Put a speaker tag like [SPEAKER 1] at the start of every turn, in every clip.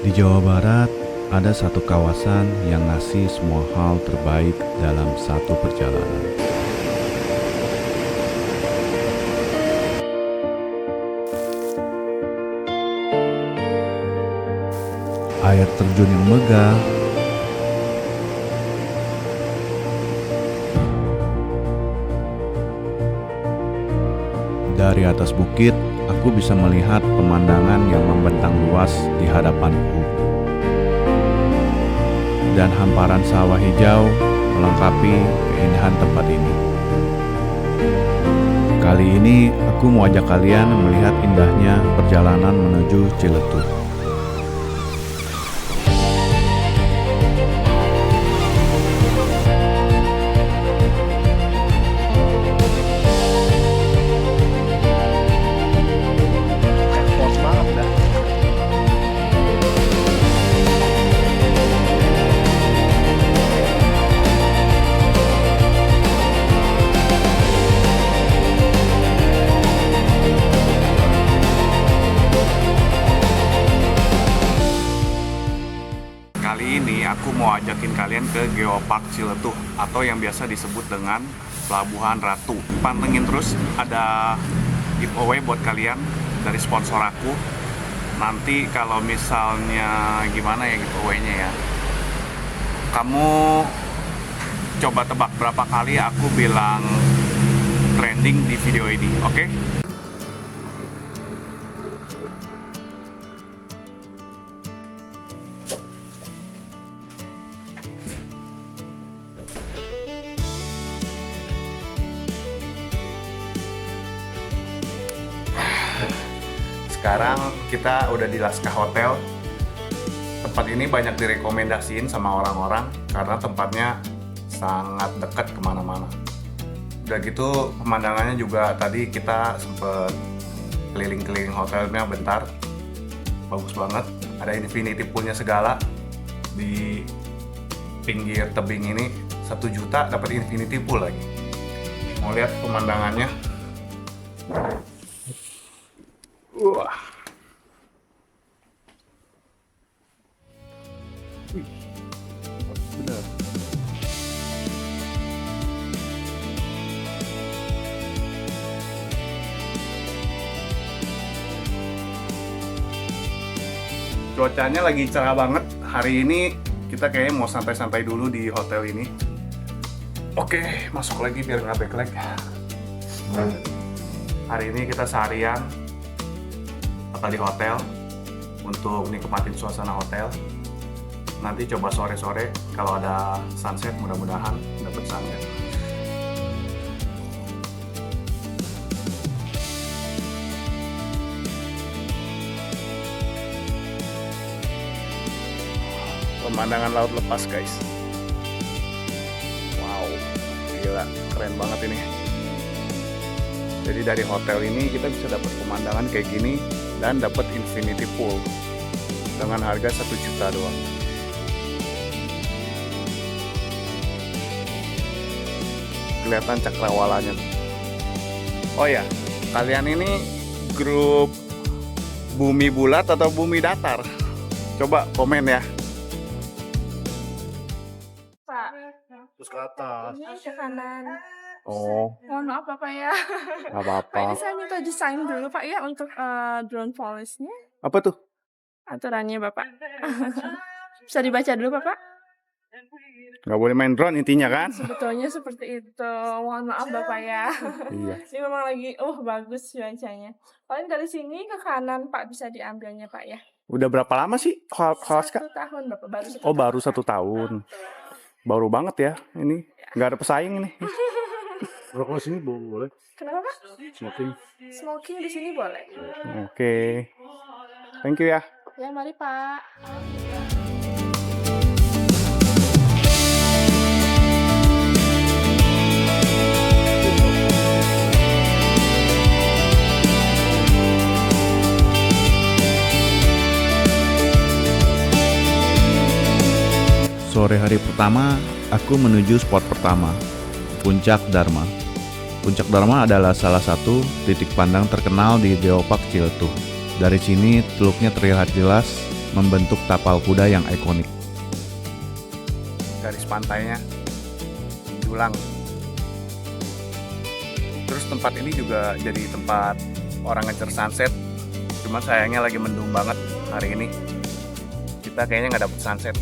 [SPEAKER 1] Di Jawa Barat, ada satu kawasan yang ngasih semua hal terbaik dalam satu perjalanan. Air terjun yang megah, dari atas bukit, aku bisa melihat pemandangan yang membentang luas di hadapanku. Dan hamparan sawah hijau melengkapi keindahan tempat ini. Kali ini aku mau ajak kalian melihat indahnya perjalanan menuju Ciletuh. Kali ini aku mau ajakin kalian ke Geopark Ciletuh atau yang biasa disebut dengan Pelabuhan Ratu. Pantengin terus, ada giveaway buat kalian dari sponsor aku. Nanti kalau misalnya gimana ya giveaway-nya ya, kamu coba tebak berapa kali aku bilang trending di video ini, oke? Sekarang kita udah di Laska Hotel. Tempat ini banyak direkomendasiin sama orang-orang karena tempatnya sangat dekat kemana-mana. Udah gitu pemandangannya juga tadi kita sempet keliling-keliling hotelnya bentar. Bagus banget, ada infinity poolnya segala. Di pinggir tebing ini 1 juta dapat infinity pool lagi. Mau lihat pemandangannya? Wah. Wih. Benar. Cuacanya lagi cerah banget. Hari ini kita kayaknya mau santai-santai dulu di hotel ini. Oke, masuk lagi biar nggak backlash. Hari ini kita seharian di hotel untuk nikmatin suasana hotel. Nanti coba sore-sore kalau ada sunset, mudah-mudahan dapat sunset. Pemandangan laut lepas, guys. Wow, gila, keren banget ini. Jadi dari hotel ini kita bisa dapat pemandangan kayak gini dan dapat infinity pool dengan harga 1 juta doang. Kelihatan cakrawalanya. Oh ya, kalian ini grup bumi bulat atau bumi datar? Coba komen ya.
[SPEAKER 2] Pak,
[SPEAKER 3] Terus ke atas.
[SPEAKER 2] ini ke kanan.
[SPEAKER 1] Oh,
[SPEAKER 2] Mohon maaf Bapak ya.
[SPEAKER 1] nggak
[SPEAKER 2] Pak,
[SPEAKER 1] apa-apa.
[SPEAKER 2] ini saya minta desain dulu Pak ya untuk drone policy-nya.
[SPEAKER 1] Apa tuh?
[SPEAKER 2] Aturannya Bapak. Bisa dibaca dulu Bapak?
[SPEAKER 1] Nggak boleh main drone intinya kan?
[SPEAKER 2] Sebetulnya seperti itu. Mohon maaf Bapak ya.
[SPEAKER 1] Iya.
[SPEAKER 2] Ini memang lagi, bagus cuacanya. Paling dari sini ke kanan Pak bisa diambilnya Pak ya.
[SPEAKER 1] Udah berapa lama sih kelas
[SPEAKER 2] 1 tahun Bapak, baru 1
[SPEAKER 1] Oh,
[SPEAKER 2] tahun.
[SPEAKER 1] baru 1 tahun. Baru banget ya ini. Nggak ada pesaing ini.
[SPEAKER 3] Rokok sini boleh.
[SPEAKER 2] Kenapa Pak?
[SPEAKER 3] Smoking.
[SPEAKER 2] Smoking di sini boleh.
[SPEAKER 1] Oke. Thank you ya.
[SPEAKER 2] Ya mari Pak.
[SPEAKER 1] Sore hari pertama, aku menuju spot pertama, Puncak Dharma. Puncak Dharma adalah salah satu titik pandang terkenal di Geopark Ciletuh. Dari sini teluknya terlihat jelas
[SPEAKER 4] membentuk tapal kuda yang ikonik.
[SPEAKER 1] Garis pantainya menjulang. Terus tempat ini juga jadi tempat orang ngecer sunset. Cuman sayangnya lagi mendung banget hari ini. Kita kayaknya nggak dapet sunset.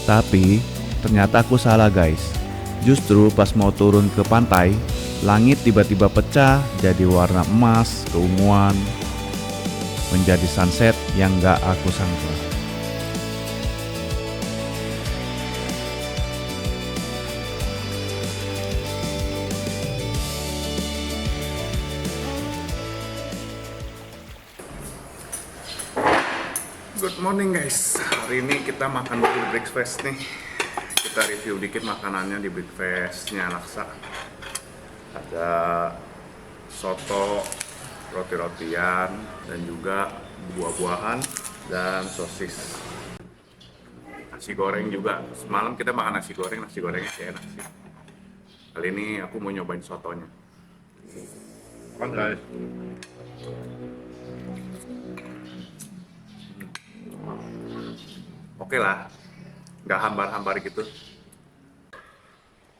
[SPEAKER 4] Tapi ternyata aku salah guys. Justru pas mau turun ke pantai, langit tiba-tiba pecah jadi warna emas, keunguan, menjadi sunset yang gak aku sangka.
[SPEAKER 1] Good morning guys. Hari ini kita makan dulu di breakfast nih. Kita review dikit makanannya di breakfastnya Laksa. Ada soto, roti-rotian, dan juga buah-buahan dan sosis. Nasi goreng juga. Semalam kita makan nasi gorengnya sih enak sih. Kali ini aku mau nyobain sotonya.
[SPEAKER 3] Kan guys.
[SPEAKER 1] Oke lah, nggak hambar-hambar gitu.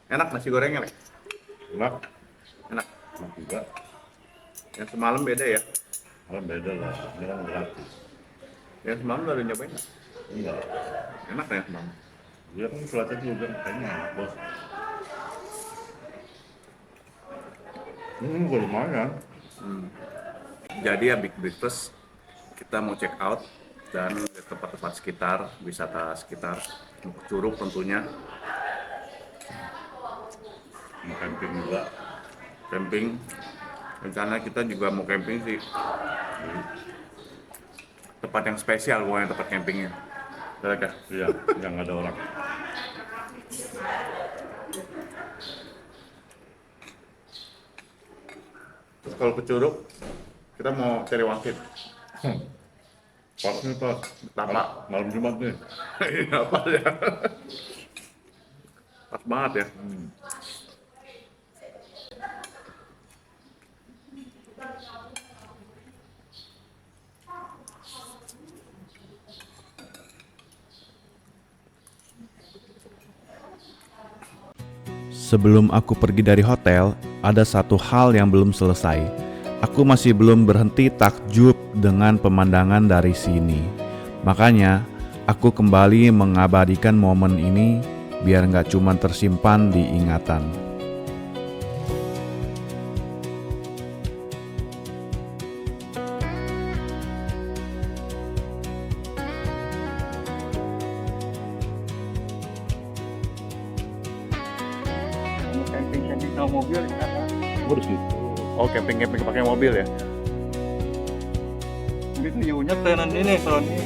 [SPEAKER 1] Enak nasi gorengnya, Lek?
[SPEAKER 3] Enak.
[SPEAKER 1] Enak.
[SPEAKER 3] Enak juga.
[SPEAKER 1] Yang semalam beda ya?
[SPEAKER 3] Malam beda lah. Ini kan gratis.
[SPEAKER 1] Yang semalam udah nyobain nggak?
[SPEAKER 3] Enggak.
[SPEAKER 1] Enak ya semalam?
[SPEAKER 3] Dia kan kelihatan juga kayaknya enak bos. Gue lumayan.
[SPEAKER 1] Jadi ya big breakfast, kita mau check out dan ke tempat-tempat sekitar, wisata sekitar, Curug tentunya,
[SPEAKER 3] Mau camping juga.
[SPEAKER 1] camping. Rencana kita juga mau camping sih. Tempat yang spesial pokoknya tempat campingnya. Betul ya?
[SPEAKER 3] Iya, yang ada orang.
[SPEAKER 1] Terus kalau ke Curug, kita mau cari wangsit.
[SPEAKER 3] Pas nih pas.
[SPEAKER 1] Pertama.
[SPEAKER 3] Malam Jumat nih.
[SPEAKER 1] Iya, pas ya. Pas banget ya.
[SPEAKER 4] Sebelum aku pergi dari hotel, ada satu hal yang belum selesai. Aku masih belum berhenti takjub dengan pemandangan dari sini. Makanya, aku kembali mengabadikan momen ini biar nggak cuma tersimpan di ingatan.
[SPEAKER 1] Camping-camping sama mobil di sana.
[SPEAKER 3] Gue di situ.
[SPEAKER 1] Oh, camping-camping pakai mobil ya?
[SPEAKER 5] Ini view-nya tenan ini kalau ini.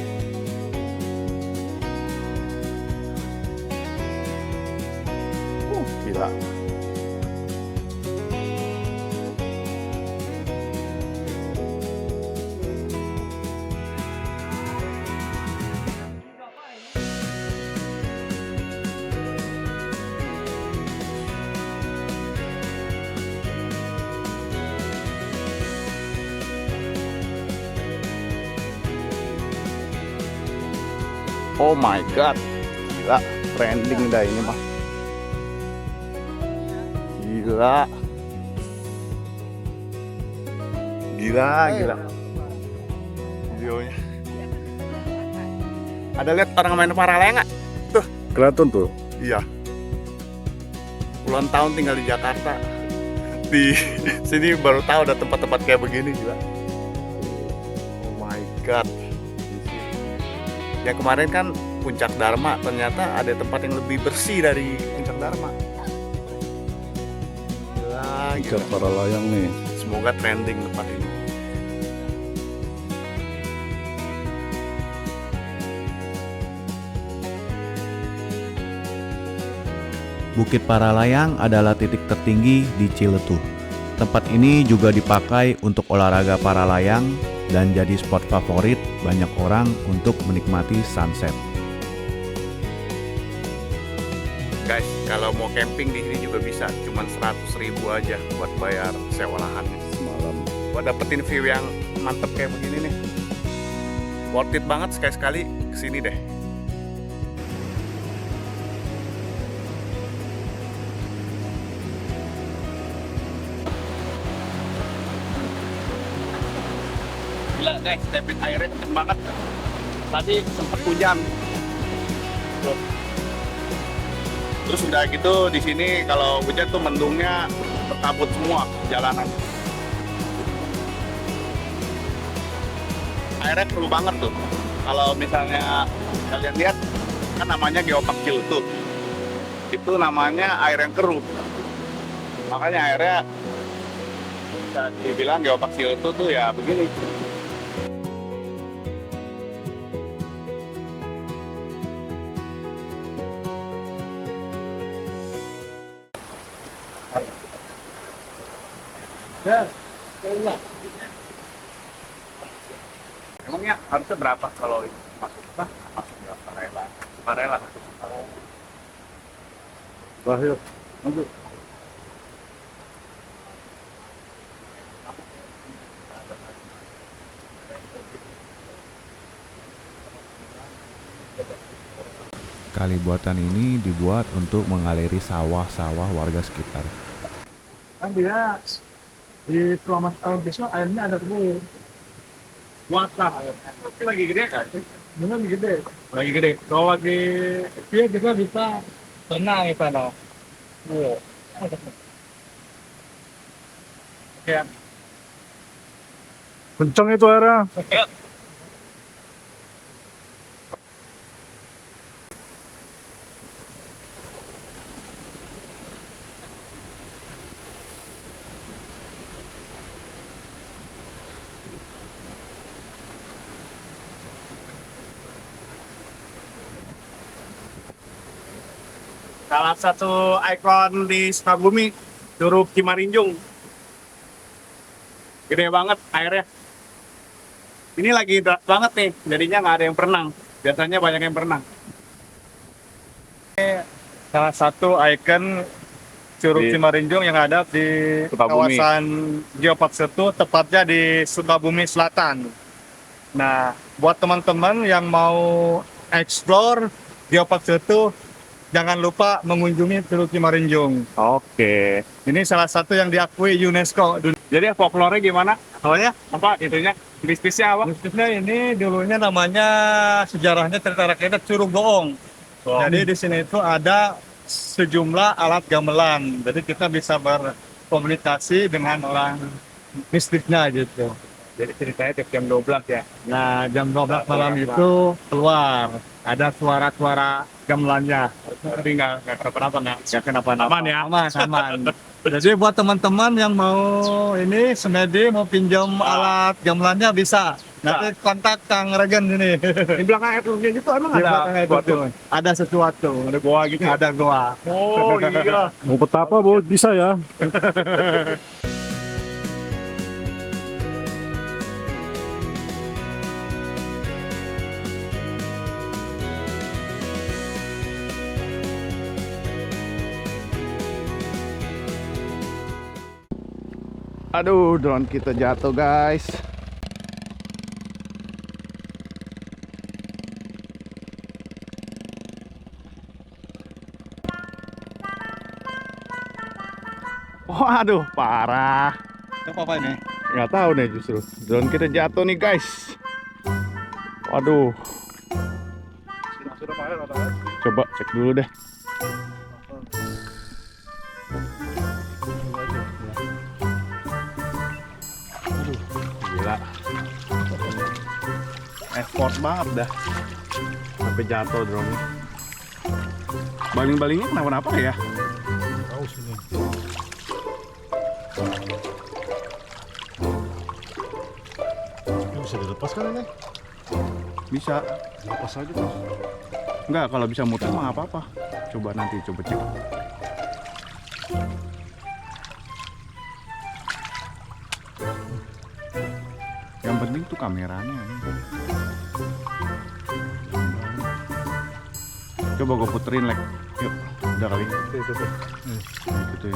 [SPEAKER 1] Gila. Oh my god, gila, trending dah ini mah. Gila. Gila. Videonya. Ada lihat orang main paralayang nggak? Tuh,
[SPEAKER 3] Kelihatan tuh.
[SPEAKER 1] iya. Puluhan tahun tinggal di Jakarta. Di sini baru tahu ada tempat-tempat kayak begini, gila. Oh my god. Yang kemarin kan Puncak Dharma, ternyata ada tempat yang lebih bersih dari Puncak Dharma. Gila,
[SPEAKER 3] Ikat
[SPEAKER 1] gila.
[SPEAKER 3] para layang nih.
[SPEAKER 1] Semoga trending tempat ini.
[SPEAKER 4] Bukit Paralayang adalah titik tertinggi di Ciletuh. Tempat ini juga dipakai untuk olahraga para layang dan jadi spot favorit banyak orang untuk menikmati sunset.
[SPEAKER 1] Guys, kalau mau camping di sini juga bisa, cuman 100.000 aja buat bayar sewa lahannya.
[SPEAKER 3] Semalam.
[SPEAKER 1] Buat dapetin view yang mantep kayak begini nih. Worth it banget sekali-sekali kesini deh. Gila guys, debit airnya kenceng banget. Tadi sempat hujan. Terus udah gitu di sini kalau hujan tuh mendungnya berkabut semua jalanan. Airnya keruh banget tuh. Kalau misalnya kalian lihat kan namanya Geopark Ciletuh. Itu namanya air yang keruh. Makanya airnya bisa dibilang Geopark Ciletuh tuh ya begini. Emangnya harusnya berapa kalau masuk berapa rela? Rela.
[SPEAKER 3] Bahaya. Lanjut.
[SPEAKER 4] Kali buatan ini dibuat untuk mengaliri sawah-sawah warga sekitar.
[SPEAKER 5] Kan dia di selama tahun besok airnya ada terus. Muatlah airnya. Tapi lagi gede kan? Benar lagi gede. Lagi gede. Kalau lagi dia juga bisa tenang di sana. Wow. Ya. Kencang itu airnya. Salah satu ikon di Sukabumi, Curug Cimarinjung. Gede banget airnya. Ini lagi deras banget nih, jadinya nggak ada yang berenang. Biasanya banyak yang berenang. Ini salah satu ikon Curug
[SPEAKER 1] Di
[SPEAKER 5] Cimarinjung yang ada di
[SPEAKER 1] Sukabumi.
[SPEAKER 5] kawasan Geopark Ciletuh, tepatnya di Sukabumi Selatan. Nah, buat teman-teman yang mau explore Geopark Ciletuh, jangan lupa mengunjungi Curug Cimarinjung.
[SPEAKER 1] Oke.
[SPEAKER 5] Ini salah satu yang diakui UNESCO.
[SPEAKER 1] Jadi folklore gimana?
[SPEAKER 5] Awalnya,
[SPEAKER 1] Apa itunya? Bisnisnya apa?
[SPEAKER 5] bisnisnya ini dulunya namanya sejarahnya cerita rakyatnya Curug Goong. Jadi di sini itu ada sejumlah alat gamelan. Jadi kita bisa berkomunikasi dengan orang mistisnya gitu.
[SPEAKER 1] Jadi ceritanya tiap jam 12 ya.
[SPEAKER 5] Nah, jam 12 malam itu keluar. Ada suara-suara gamelannya.
[SPEAKER 1] Tapi nggak kenapa-napa nggak?
[SPEAKER 5] Ya kenapa-napa.
[SPEAKER 1] Aman ya?
[SPEAKER 5] Aman. Jadi buat teman-teman yang mau ini semedi mau pinjam alat gamelannya bisa. Nanti kontak Kang Regen ini.
[SPEAKER 1] Di belakang air terjun itu emang ada sesuatu?
[SPEAKER 5] Ada sesuatu.
[SPEAKER 1] Ada goa gitu.
[SPEAKER 5] Ada goa.
[SPEAKER 1] Oh iya.
[SPEAKER 3] Mau betapa, Bu? Bisa ya.
[SPEAKER 4] Aduh, drone kita jatuh, guys. Waduh, parah.
[SPEAKER 5] Apa ini?
[SPEAKER 4] Nggak tahu nih justru. Drone kita jatuh nih, guys. Waduh. Coba cek dulu deh. Aduh, gila. Effort banget dah. Sampai jatuh drone. Baling-balingnya kenapa-napa ya?
[SPEAKER 3] Tahu sini. Ini bisa dilepas kan ini?
[SPEAKER 4] Bisa.
[SPEAKER 3] Lepas aja terus.
[SPEAKER 4] Enggak, kalau bisa muter mah nggak apa-apa. Coba nanti coba cek. Yang penting tuh kameranya. Coba gue puterin like. Yuk, udah kali. Itu tuh. Itu.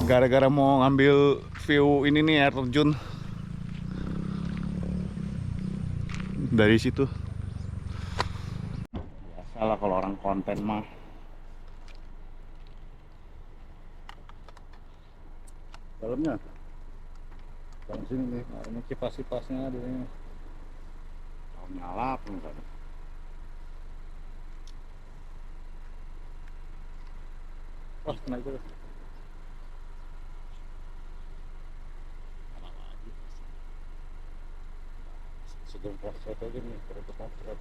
[SPEAKER 1] gara-gara mau ngambil view ini nih air terjun dari situ. Biasalah kalau orang konten mah.
[SPEAKER 3] Dalamnya. Dalam sini nih. Nah, ini kipas-kipasnya di sini.
[SPEAKER 1] Oh, nyala apa enggak?
[SPEAKER 3] Wah, kena itu. Sedang potret aja nih, potret.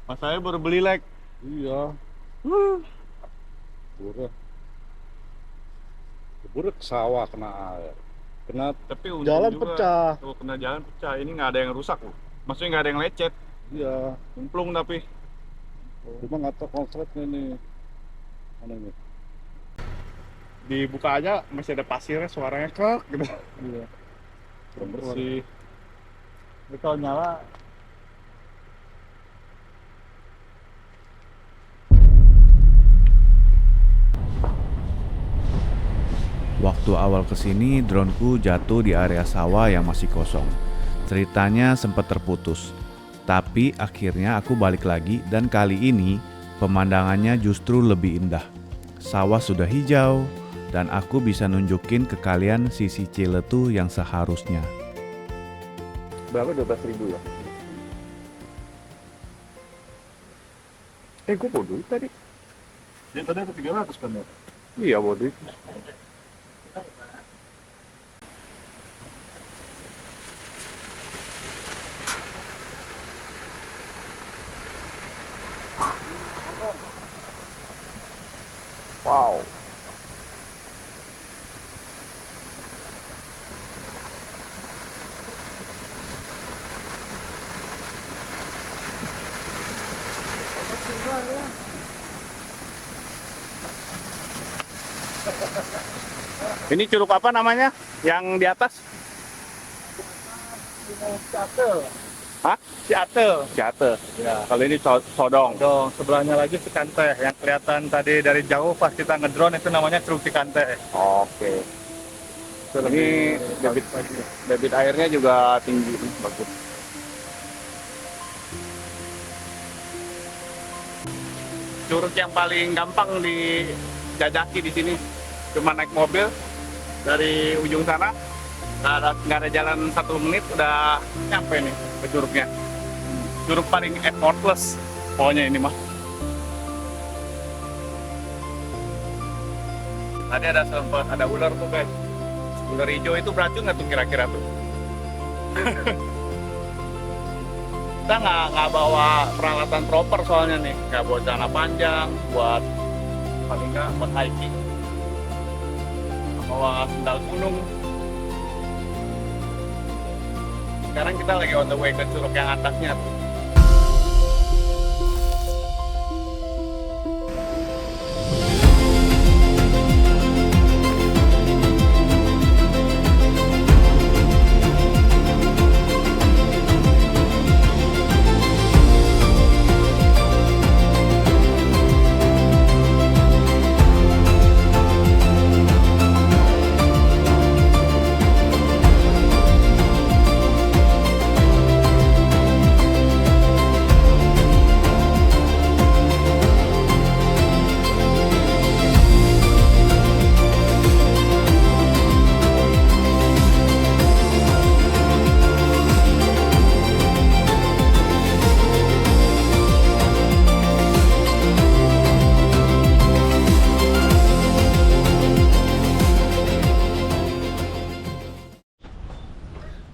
[SPEAKER 1] Mas saya baru beli like.
[SPEAKER 3] Iya. Buruk. Buruk sawah kena air. Kena
[SPEAKER 1] Tapi untung
[SPEAKER 3] jalan
[SPEAKER 1] juga,
[SPEAKER 3] pecah.
[SPEAKER 1] tuh kena jalan pecah. Ini nggak ada yang rusak loh. Maksudnya nggak ada yang lecet.
[SPEAKER 3] Iya.
[SPEAKER 1] Cemplung tapi.
[SPEAKER 3] Cuma nggak tahu konsletnya nih. Mana nih?
[SPEAKER 1] Dibuka aja masih ada pasirnya, suaranya kek gitu.
[SPEAKER 3] Iya.
[SPEAKER 1] Belum bersih.
[SPEAKER 3] Ini kalau nyala
[SPEAKER 4] Waktu awal kesini, droneku jatuh di area sawah yang masih kosong. Ceritanya sempat terputus, tapi akhirnya aku balik lagi dan kali ini pemandangannya justru lebih indah. Sawah sudah hijau dan aku bisa nunjukin ke kalian sisi Ciletu yang seharusnya.
[SPEAKER 1] Berapa? 12.000 ya? Gue bodoh tadi.
[SPEAKER 3] dia tadi ada 300 kan ya?
[SPEAKER 1] Iya bodoh. Wow. Ini curug apa namanya? Yang di atas?
[SPEAKER 5] Ciatel.
[SPEAKER 1] Hah? Ciatel. Ciatel.
[SPEAKER 5] Ya.
[SPEAKER 1] Kalau ini Sodong.
[SPEAKER 5] Dong, sebelahnya lagi Cikanteh. Yang kelihatan tadi dari jauh pas kita ngedrone itu namanya Curug Cikanteh.
[SPEAKER 1] Oke.
[SPEAKER 5] Itu
[SPEAKER 1] Ini
[SPEAKER 5] lebih
[SPEAKER 1] debit
[SPEAKER 5] bagus lagi.
[SPEAKER 1] debit airnya juga tinggi, bagus. Curug yang paling gampang dijajaki di sini, cuma naik mobil dari ujung sana, nggak ada jalan 1 menit udah nyampe nih ke curugnya. Curug paling effortless, pokoknya ini mah. Tadi sempat ada ular tuh guys. Ular hijau itu beracun nggak tuh kira-kira tuh? Kita nggak bawa peralatan proper soalnya nih, nggak bawa celana panjang buat paling nggak buat hiking, nggak bawa sendal gunung. Sekarang kita lagi on the way ke curug yang atasnya tuh.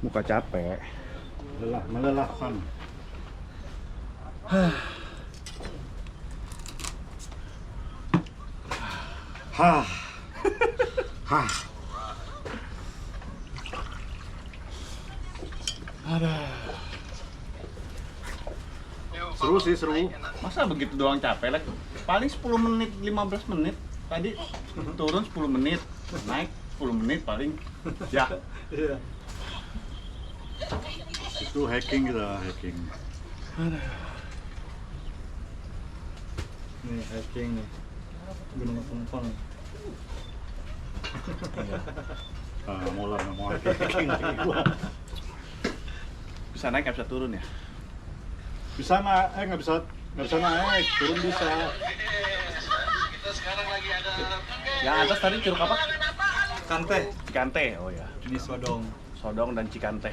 [SPEAKER 1] Muka capek.
[SPEAKER 3] Melelahkan. Hah. Hah. Seru sih, seru.
[SPEAKER 1] Masa begitu doang capek lah? Paling 10 menit, 15 menit. Tadi turun 10 menit, naik 10 menit paling. Ya.
[SPEAKER 3] Iya. Itu hacking gitu, hacking.
[SPEAKER 5] Nih, hiking nih. Gunung Pungpong.
[SPEAKER 3] Mau lah, nggak mau hiking lagi gua.
[SPEAKER 4] Bisa naik nggak bisa turun ya?
[SPEAKER 3] Bisa naik, nggak bisa naik, turun bisa.
[SPEAKER 4] Yang atas tadi curug apa?
[SPEAKER 5] Kante.
[SPEAKER 4] Cikante. Oh ya.
[SPEAKER 5] Ini sodong.
[SPEAKER 4] Sodong dan Cikante.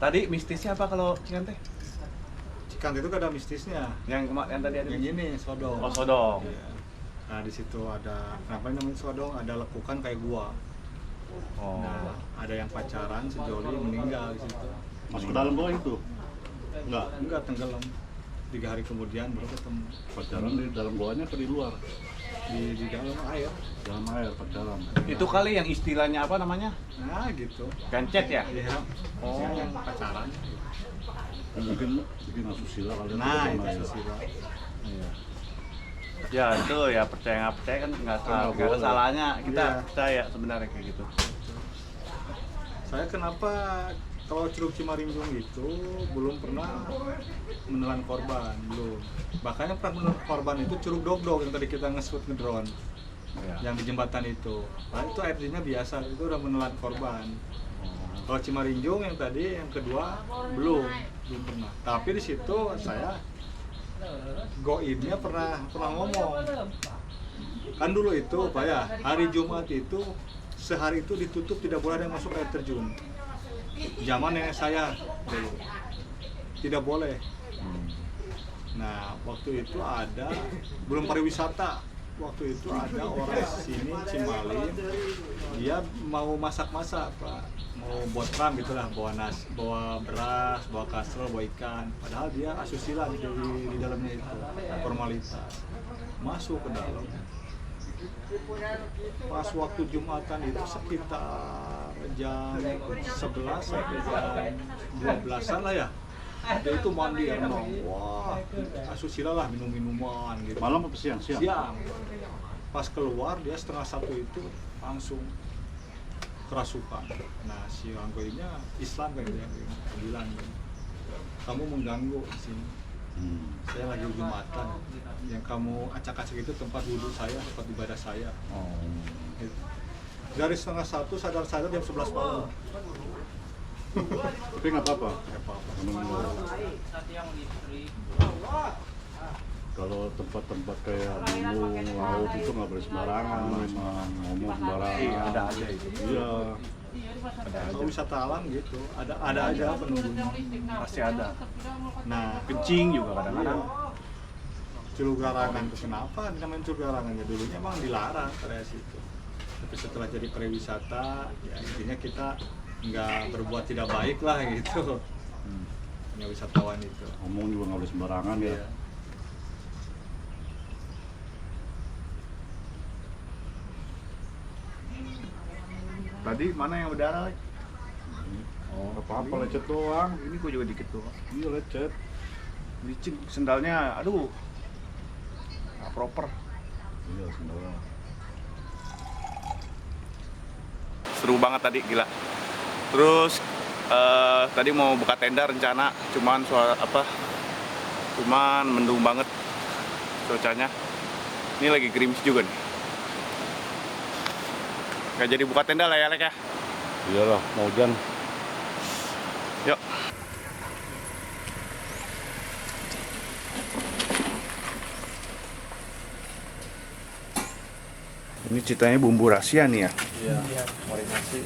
[SPEAKER 4] Tadi mistisnya apa kalau Cikante?
[SPEAKER 5] Kante itu gak ada mistisnya.
[SPEAKER 4] Yang tadi ada.
[SPEAKER 5] Yang ini sodong.
[SPEAKER 4] Oh, Sodong.
[SPEAKER 5] Iya. Nah di situ ada, kenapa ini namanya sodong? Ada lekukan kayak gua.
[SPEAKER 4] Oh.
[SPEAKER 5] Nah ada yang pacaran sejoli meninggal di situ.
[SPEAKER 3] Masuk ke dalam gua itu?
[SPEAKER 5] Enggak tenggelam. 3 hari kemudian baru ketemu
[SPEAKER 3] Pacaran di dalam goanya atau di luar?
[SPEAKER 5] di dalam air.
[SPEAKER 3] Dalam air, pacaran.
[SPEAKER 4] Itu kali yang istilahnya apa namanya?
[SPEAKER 5] Nah gitu.
[SPEAKER 4] Gancet ya?
[SPEAKER 5] Iya. Oh. Yang pacaran.
[SPEAKER 3] Mungkin asusila kali.
[SPEAKER 5] Nah
[SPEAKER 3] itu
[SPEAKER 5] itu
[SPEAKER 3] namanya.
[SPEAKER 5] susila.
[SPEAKER 4] Iya. Ya itu ya percaya nggak percaya kan nggak
[SPEAKER 3] Nggak
[SPEAKER 4] ada
[SPEAKER 3] boleh.
[SPEAKER 4] salahnya kita
[SPEAKER 5] Iya.
[SPEAKER 4] percaya sebenarnya kayak gitu.
[SPEAKER 5] Saya kenapa kalau Curug Cimarinjung itu belum pernah menelan korban, belum. Bahkan yang pernah menelan korban itu Curug Dogdog yang tadi kita nge-shoot ngedrone,
[SPEAKER 4] Ya.
[SPEAKER 5] yang di jembatan itu. Nah itu airnya biasa, itu udah menelan korban. Kalau Cimarinjung yang tadi, yang kedua belum pernah. Tapi di situ saya goibnya pernah ngomong. Kan dulu itu Pak ya, hari Jumat itu sehari itu ditutup, tidak boleh ada yang masuk air terjun. Zaman nenek saya dulu tidak boleh. Nah waktu itu ada belum pariwisata. Waktu itu ada orang sini Cimalin, dia mau masak-masak Pak, mau buat perang gitulah, bawa beras, bawa kastrol, bawa ikan. Padahal dia asusila di dalamnya itu, formalitas. Masuk ke dalam. Pas waktu Jumatan itu sekitar jam 11 sampai jam 12-an lah ya. Dia itu mandi renang, wah asusila lah, minum-minuman gitu.
[SPEAKER 3] Malam apa siang?
[SPEAKER 5] Siang. Pas keluar dia 1:30 itu langsung kerasukan. Nah si anggoinya Islam kan dia bilang, kamu mengganggu di sini. Saya lagi Jumatan. Yang kamu acak-acak itu tempat wudhu saya, tempat ibadah saya. Gitu. Dari 1:30 sadar-sadar jam 11 malam.
[SPEAKER 3] Tapi nggak apa-apa.
[SPEAKER 5] Nggak apa-apa.
[SPEAKER 3] Kalau tempat-tempat kayak gunung, laut itu nggak boleh sembarangan, memang ngomong sembarangan.
[SPEAKER 4] Iya, ada aja itu.
[SPEAKER 3] Iya.
[SPEAKER 5] Kalau wisata alam gitu, ada aja penunggunya.
[SPEAKER 4] Pasti ada.
[SPEAKER 5] Nah,
[SPEAKER 4] Kencing juga kadang-kadang.
[SPEAKER 5] Curug Garangan itu kenapa namanya Curug Garangan? Ya dulunya emang dilarang area situ. Tapi setelah jadi pariwisata, ya intinya kita nggak berbuat tidak baik lah gitu. Punya wisatawan itu.
[SPEAKER 3] Ngomong juga nggak boleh sembarangan ya.
[SPEAKER 5] Iya.
[SPEAKER 1] Tadi mana yang berdarah?
[SPEAKER 3] Oh, nggak apa-apa, lecet doang.
[SPEAKER 1] Ini gua juga dikit doang.
[SPEAKER 3] Iya lecet.
[SPEAKER 1] Licin sendalnya, aduh. Nggak proper.
[SPEAKER 3] Iya sembarang.
[SPEAKER 1] Seru banget tadi, gila. Terus tadi mau buka tenda rencana, cuman mendung banget cuacanya. Ini lagi gerimis juga nih. Nggak jadi buka tenda lah ya, Lek ya.
[SPEAKER 3] Iyalah, mau hujan.
[SPEAKER 1] Yuk. Ini ceritanya bumbu rahasia nih ya.
[SPEAKER 4] Iya. Marinasi.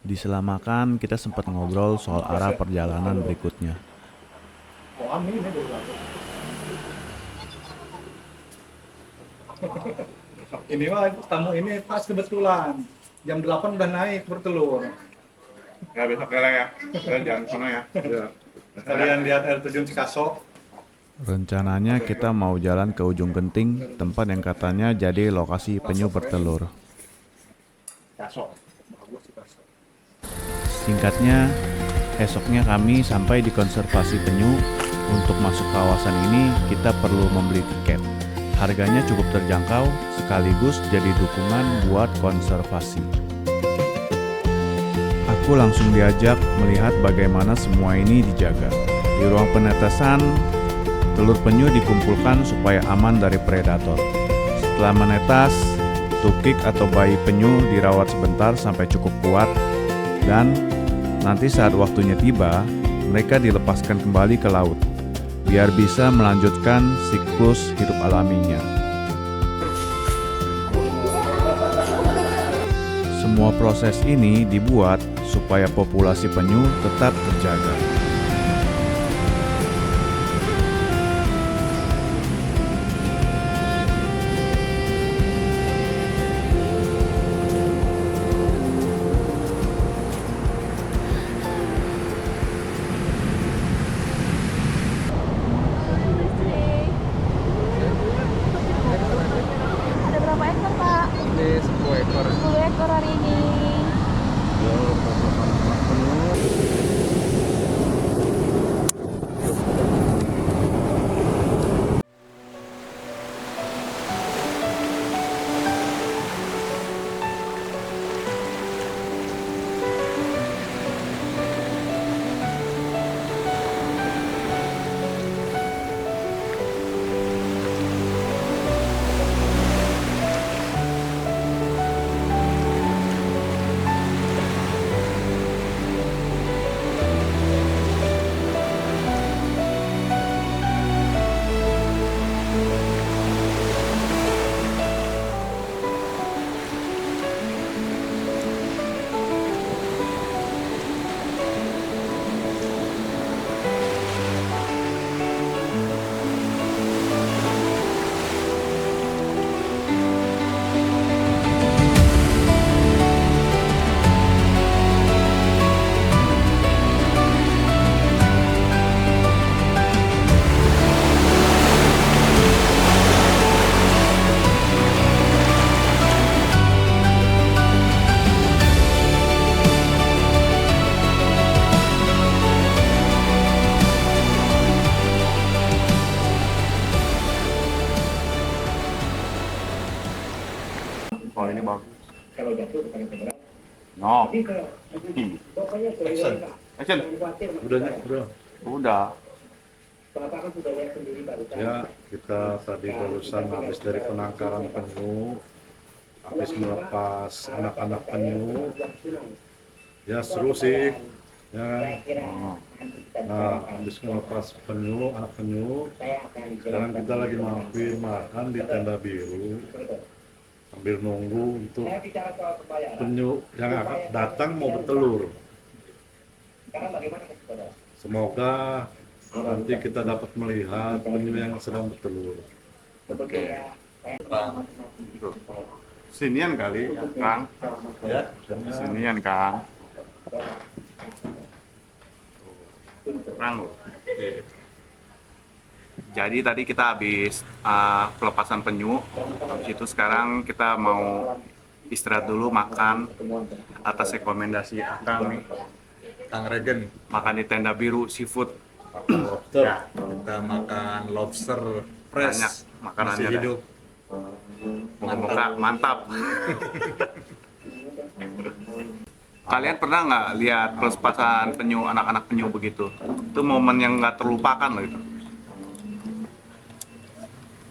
[SPEAKER 4] Di Selamakan kita sempat ngobrol soal arah perjalanan berikutnya.
[SPEAKER 5] Ini mah tamu ini pas kebetulan jam 8 udah naik bertelur.
[SPEAKER 1] Ya besok ya. Jangan sana ya.
[SPEAKER 5] Kalian lihat air terjun Cikasok.
[SPEAKER 4] Rencananya kita mau jalan ke ujung Genting, tempat yang katanya jadi lokasi penyu bertelur. Singkatnya, esoknya kami sampai di konservasi penyu. Untuk masuk kawasan ini, kita perlu membeli tiket. Harganya cukup terjangkau, sekaligus jadi dukungan buat konservasi. aku langsung diajak melihat bagaimana semua ini dijaga. Di ruang penetesan, telur penyu dikumpulkan supaya aman dari predator. Setelah menetas, tukik atau bayi penyu dirawat sebentar sampai cukup kuat, dan nanti saat waktunya tiba, mereka dilepaskan kembali ke laut, biar bisa melanjutkan siklus hidup alaminya. Semua proses ini dibuat supaya populasi penyu tetap terjaga.
[SPEAKER 2] Ada berapa ekor, Pak?
[SPEAKER 3] Ini 10 ekor.
[SPEAKER 2] 10 ekor hari ini.
[SPEAKER 1] Oh ini bagus. No. Action. Udah.
[SPEAKER 3] Ya, kita tadi barusan habis dari penangkaran penyu, habis melepas anak-anak penyu. Ya seru sih, ya kan? Nah, habis melepas penyu, anak penyu, sekarang kita lagi mampir makan di tenda biru sambil nunggu untuk penyu yang akan datang mau bertelur. Semoga nanti kita dapat melihat penyu yang sedang bertelur.
[SPEAKER 1] Sinian kali, Kang.
[SPEAKER 3] Ya,
[SPEAKER 1] Sinian, Kang. Kang. Jadi tadi kita habis pelepasan penyu. Habis itu sekarang kita mau istirahat dulu, makan atas rekomendasi Akang nih.
[SPEAKER 6] Kang Regen
[SPEAKER 1] Makan di tenda biru seafood.
[SPEAKER 6] lobster.
[SPEAKER 1] Ya.
[SPEAKER 6] Kita makan lobster fresh,
[SPEAKER 1] Banyak makanannya
[SPEAKER 6] masih
[SPEAKER 1] dah.
[SPEAKER 6] hidup.
[SPEAKER 1] Moga-moga mantap. Kalian pernah nggak lihat pelepasan penyu, anak-anak penyu begitu? Itu momen yang nggak terlupakan loh itu.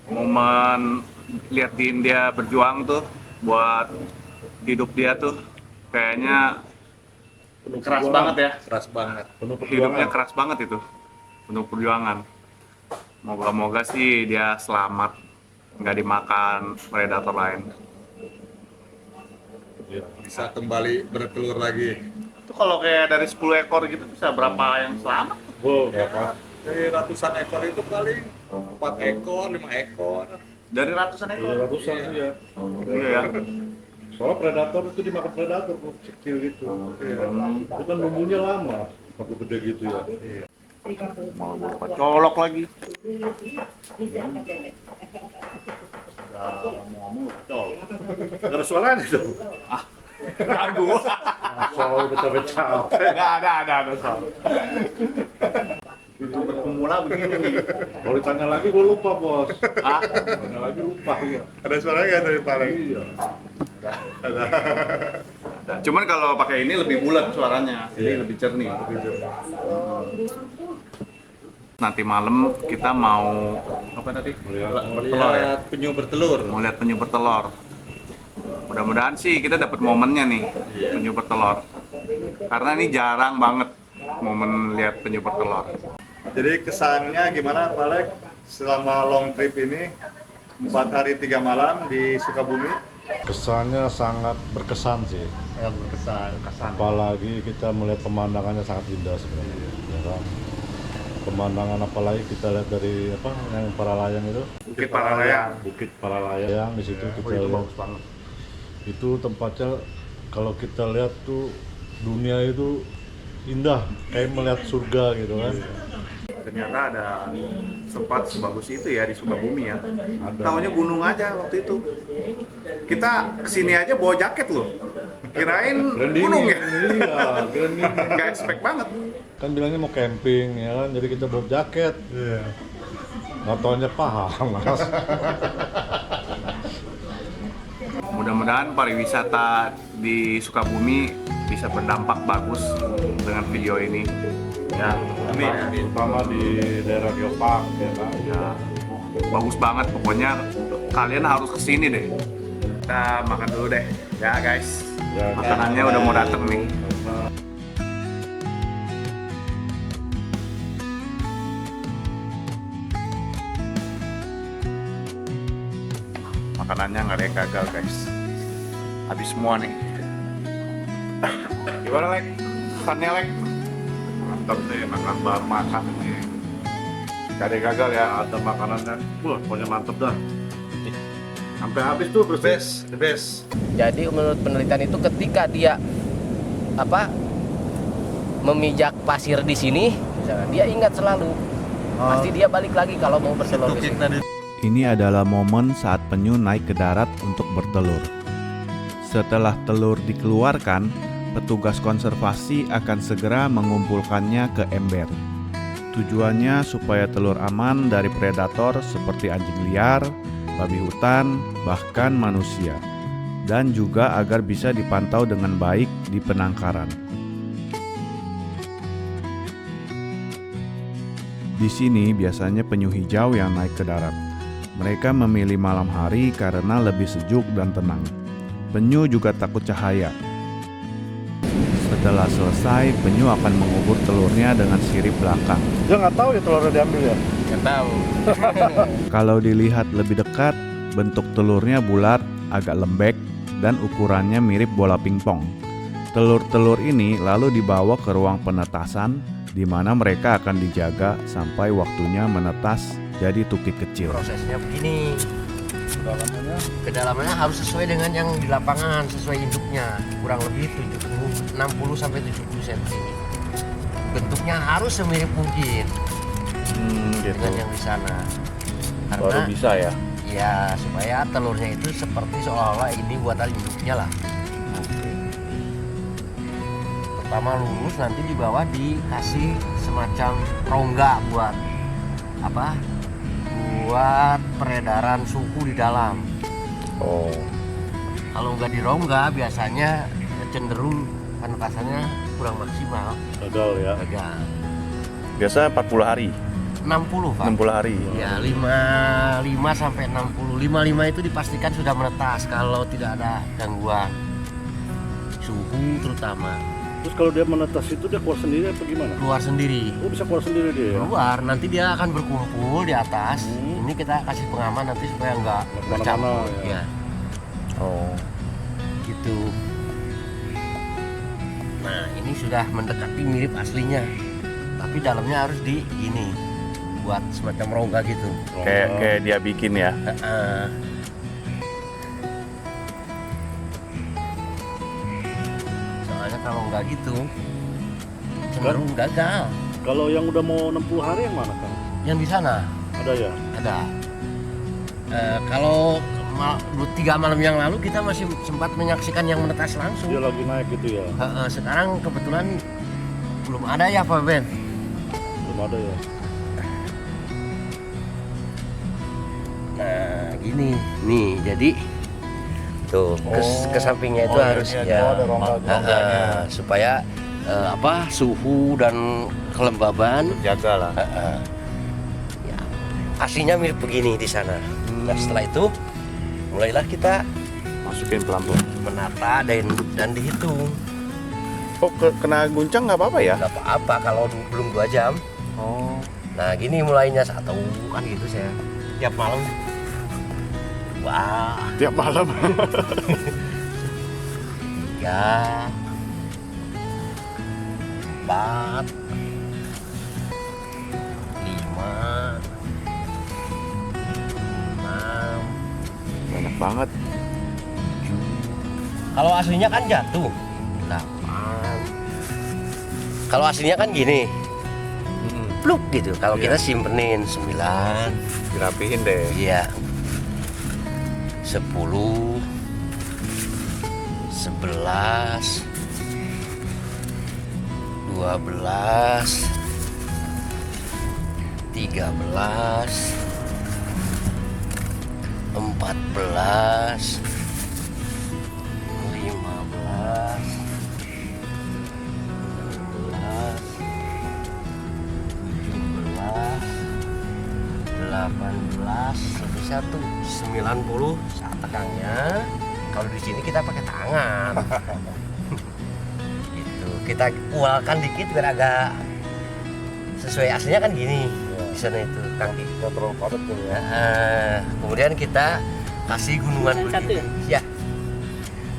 [SPEAKER 1] Momen liatin dia berjuang tuh buat hidup dia tuh kayaknya keras banget ya.
[SPEAKER 6] Keras banget.
[SPEAKER 1] Hidupnya keras banget itu, penuh perjuangan. Moga-moga sih dia selamat, nggak dimakan predator lain.
[SPEAKER 6] Bisa kembali bertelur lagi.
[SPEAKER 1] Itu kalau kayak dari 10 ekor gitu bisa berapa yang selamat?
[SPEAKER 3] Oh,
[SPEAKER 6] Dari ratusan ekor itu paling 4 ekor, 5 ekor.
[SPEAKER 1] Dari ratusan ekor?
[SPEAKER 3] ratusan ya.
[SPEAKER 1] Iya ya.
[SPEAKER 3] Soalnya predator itu dimakan predator kecil gitu. Itu kan bumbunya lama, waktu gede gitu ya.
[SPEAKER 1] Mau lupa colok lagi.
[SPEAKER 3] Gak ada suaranya itu.
[SPEAKER 1] Ganggu.
[SPEAKER 3] Soal beca-beca.
[SPEAKER 1] Nggak ada soal. Itu berpemula begini.
[SPEAKER 3] Kalau ditanya lagi gue lupa bos.
[SPEAKER 1] Ah,
[SPEAKER 3] Tanya lagi lupa ya.
[SPEAKER 6] Ada suaranya nggak dari paling?
[SPEAKER 3] Iya.
[SPEAKER 1] Nah, cuman kalau pakai ini lebih bulat suaranya, jadi lebih jernih. Nanti malam kita mau apa tadi? Bertelur ya?
[SPEAKER 6] Lihat penyu bertelur.
[SPEAKER 1] Mau lihat penyu bertelur. Mudah-mudahan sih kita dapat momennya nih, penyu bertelur. Karena ini jarang banget momen lihat penyu bertelur.
[SPEAKER 3] Jadi kesannya gimana Pak Lek selama long trip ini 4 hari 3 malam di Sukabumi? Kesannya sangat berkesan sih.
[SPEAKER 1] Sangat berkesan.
[SPEAKER 3] Apalagi kita melihat pemandangannya sangat indah sebenarnya. Ya kan? Pemandangan apalagi kita lihat dari apa yang Paralayang itu?
[SPEAKER 1] Bukit Paralayang.
[SPEAKER 3] Bukit Paralayang di situ kita
[SPEAKER 1] itu
[SPEAKER 3] lihat.
[SPEAKER 1] bagus banget.
[SPEAKER 3] Itu tempatnya kalau kita lihat tuh dunia itu indah kayak melihat surga gitu kan.
[SPEAKER 1] Ternyata ada sempat sebagus itu ya di Sukabumi ya. Taunya gunung aja waktu itu. Kita kesini aja bawa jaket loh. Kirain gunung ya.
[SPEAKER 3] Iya, granding.
[SPEAKER 1] Gak expect banget.
[SPEAKER 3] Kan bilangnya mau camping ya kan, jadi kita bawa jaket. Iya. Nggak taunya paham mas.
[SPEAKER 1] Mudah-mudahan pariwisata di Sukabumi bisa berdampak bagus dengan video ini. Ya,
[SPEAKER 3] Terutama di daerah Geopark ya kan.
[SPEAKER 1] ya, bagus banget pokoknya. Kalian harus kesini deh. Kita makan dulu deh, ya guys.
[SPEAKER 3] Ya,
[SPEAKER 1] Makanannya udah mau dateng nih. Makanannya nggak ada yang gagal guys. Habis semua nih. Gimana Lek? Pesannya Lek? Mantap deh, makan nih. Gak ada yang gagal ya.
[SPEAKER 3] Ada makanannya, wah pokoknya mantep dah. Sampai habis tuh bersih.
[SPEAKER 6] The best.
[SPEAKER 7] Jadi menurut penelitian itu ketika dia memijak pasir di sini, misalnya, dia ingat selalu. Pasti dia balik lagi kalau mau bertelur ke sini.
[SPEAKER 4] Ini adalah momen saat penyu naik ke darat untuk bertelur. Setelah telur dikeluarkan, petugas konservasi akan segera mengumpulkannya ke ember. Tujuannya supaya telur aman dari predator seperti anjing liar, babi hutan, bahkan manusia, dan juga agar bisa dipantau dengan baik di penangkaran. Di sini biasanya penyu hijau yang naik ke darat. Mereka memilih malam hari karena lebih sejuk dan tenang. Penyu juga takut cahaya. Setelah selesai, penyu akan mengubur telurnya dengan sirip belakang.
[SPEAKER 3] Dia nggak tahu ya telurnya diambil ya.
[SPEAKER 7] Nggak tahu.
[SPEAKER 4] Kalau dilihat lebih dekat, bentuk telurnya bulat, agak lembek, dan ukurannya mirip bola pingpong. Telur-telur ini lalu dibawa ke ruang penetasan, di mana mereka akan dijaga sampai waktunya menetas jadi tukik kecil.
[SPEAKER 7] Prosesnya begini. Kedalamannya harus sesuai dengan yang di lapangan, sesuai induknya. Kurang lebih 60 sampai 70 cm. Bentuknya harus semirip mungkin dengan yang di sana. Karena
[SPEAKER 1] Baru bisa ya.
[SPEAKER 7] ya supaya telurnya itu seperti seolah-olah ini buatan induknya lah. Pertama lulus, nanti di bawah dikasih semacam rongga buat apa? Buat peredaran suhu di dalam.
[SPEAKER 1] Oh.
[SPEAKER 7] Kalau nggak di rongga biasanya cenderung penetasannya kurang maksimal.
[SPEAKER 3] Gagal ya.
[SPEAKER 7] Gagal.
[SPEAKER 1] Biasa 40 hari,
[SPEAKER 7] 60 Pak.
[SPEAKER 1] 60 hari.
[SPEAKER 7] Ya 55 sampai 60. 55 itu dipastikan sudah menetas kalau tidak ada gangguan suhu terutama.
[SPEAKER 3] Terus kalau dia menetas itu dia keluar sendiri apa gimana?
[SPEAKER 7] Keluar sendiri.
[SPEAKER 3] Oh bisa keluar sendiri dia ya?
[SPEAKER 7] Keluar, nanti dia akan berkumpul di atas. Ini kita kasih pengaman nanti supaya nggak bercampur.
[SPEAKER 3] kemana-mana, ya.
[SPEAKER 7] Ya.
[SPEAKER 1] Oh.
[SPEAKER 7] Gitu. Nah ini sudah mendekati mirip aslinya, tapi dalamnya harus di gini, buat semacam rongga gitu.
[SPEAKER 1] Kayak dia bikin ya.
[SPEAKER 7] Soalnya kalau nggak gitu cenderung gagal.
[SPEAKER 3] Kalau yang udah mau 60 hari yang mana kan?
[SPEAKER 7] Yang di sana
[SPEAKER 3] Ada ya?
[SPEAKER 7] ada. Kalau 3 malam yang lalu kita masih sempat menyaksikan yang menetas langsung.
[SPEAKER 3] Dia lagi naik gitu ya?
[SPEAKER 7] Sekarang kebetulan belum ada ya Pak Ben.
[SPEAKER 3] Belum ada ya?
[SPEAKER 7] Nah gini nih, jadi Tuh, ke sampingnya itu harus ya. Supaya suhu dan kelembaban
[SPEAKER 1] Jaga lah.
[SPEAKER 7] ya, aslinya mirip begini di sana. Nah, setelah itu mulailah kita
[SPEAKER 1] Masukin pelan-pelan.
[SPEAKER 7] menata dan dihitung.
[SPEAKER 1] Oh, kena guncang nggak apa-apa ya?
[SPEAKER 7] Nggak apa-apa kalau belum 2 jam.
[SPEAKER 1] Oh.
[SPEAKER 7] Nah, gini mulainya 1 kan gitu saya. Tiap malam. Wah,
[SPEAKER 1] Tiap malam.
[SPEAKER 7] 3, 4, 5, 6.
[SPEAKER 1] Banyak banget.
[SPEAKER 7] Kalau aslinya kan jatuh 8. Kalau aslinya kan gini, pluk gitu. Kalau
[SPEAKER 1] Iya.
[SPEAKER 7] kita simpenin 9,
[SPEAKER 1] Dirapihin deh.
[SPEAKER 7] iya, 10, 11, 12, 13, 14, 15, 16, 17, 18, satu 90 saat tegangnya. Kalau di sini kita pakai tangan. Gitu. Kita ualkan dikit biar agak sesuai aslinya kan gini. Di sana itu kaki.
[SPEAKER 3] Nggak terlalu padat tuh ya.
[SPEAKER 7] Kemudian kita kasih gunungan begini. Ya.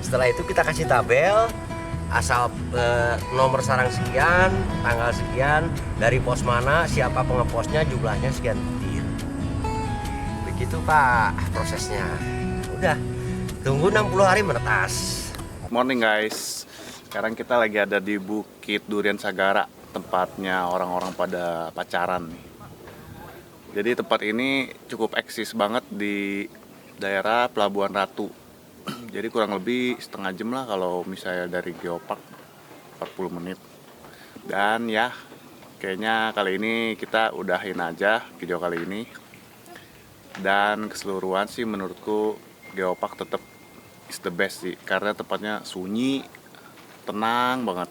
[SPEAKER 7] Setelah itu kita kasih tabel asal nomor sarang sekian, tanggal sekian, dari pos mana, siapa pengeposnya, jumlahnya sekian tir. Begitu Pak prosesnya. Udah, tunggu 60 hari menetas.
[SPEAKER 1] Morning guys. Sekarang kita lagi ada di Bukit Durian Sagara, tempatnya orang-orang pada pacaran nih. Jadi tempat ini cukup eksis banget di daerah Pelabuhan Ratu. Jadi kurang lebih setengah jam lah kalau misalnya dari Geopark, 40 menit. Dan ya, kayaknya kali ini kita udahin aja video kali ini. Dan keseluruhan sih menurutku Geopark tetap is the best sih, karena tempatnya sunyi, tenang banget,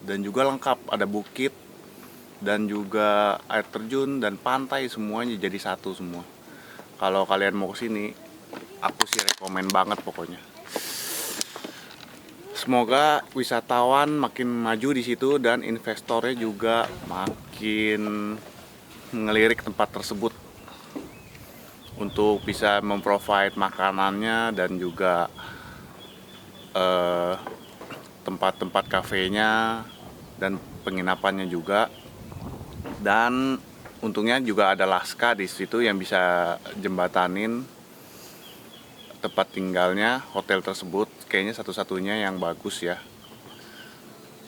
[SPEAKER 1] dan juga lengkap, ada bukit dan juga air terjun dan pantai, semuanya jadi satu semua. Kalau kalian mau kesini, aku sih rekomen banget pokoknya. Semoga wisatawan makin maju di situ dan investornya juga makin ngelirik tempat tersebut untuk bisa memprovide makanannya dan juga tempat-tempat kafenya dan penginapannya juga. Dan untungnya juga ada Laska di situ yang bisa jembatanin tempat tinggalnya hotel tersebut. Kayaknya satu-satunya yang bagus ya.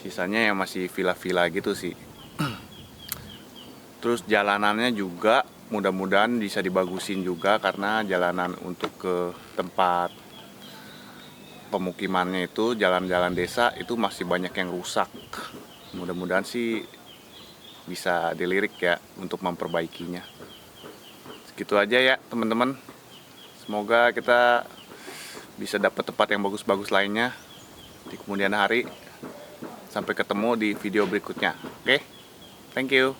[SPEAKER 1] Sisanya yang masih villa-villa gitu sih. Terus jalanannya juga mudah-mudahan bisa dibagusin juga, karena jalanan untuk ke tempat pemukimannya itu, jalan-jalan desa itu masih banyak yang rusak. Mudah-mudahan sih bisa dilirik ya untuk memperbaikinya. Segitu aja ya teman-teman. Semoga kita bisa dapat tempat yang bagus-bagus lainnya di kemudian hari. Sampai ketemu di video berikutnya. Oke? Thank you.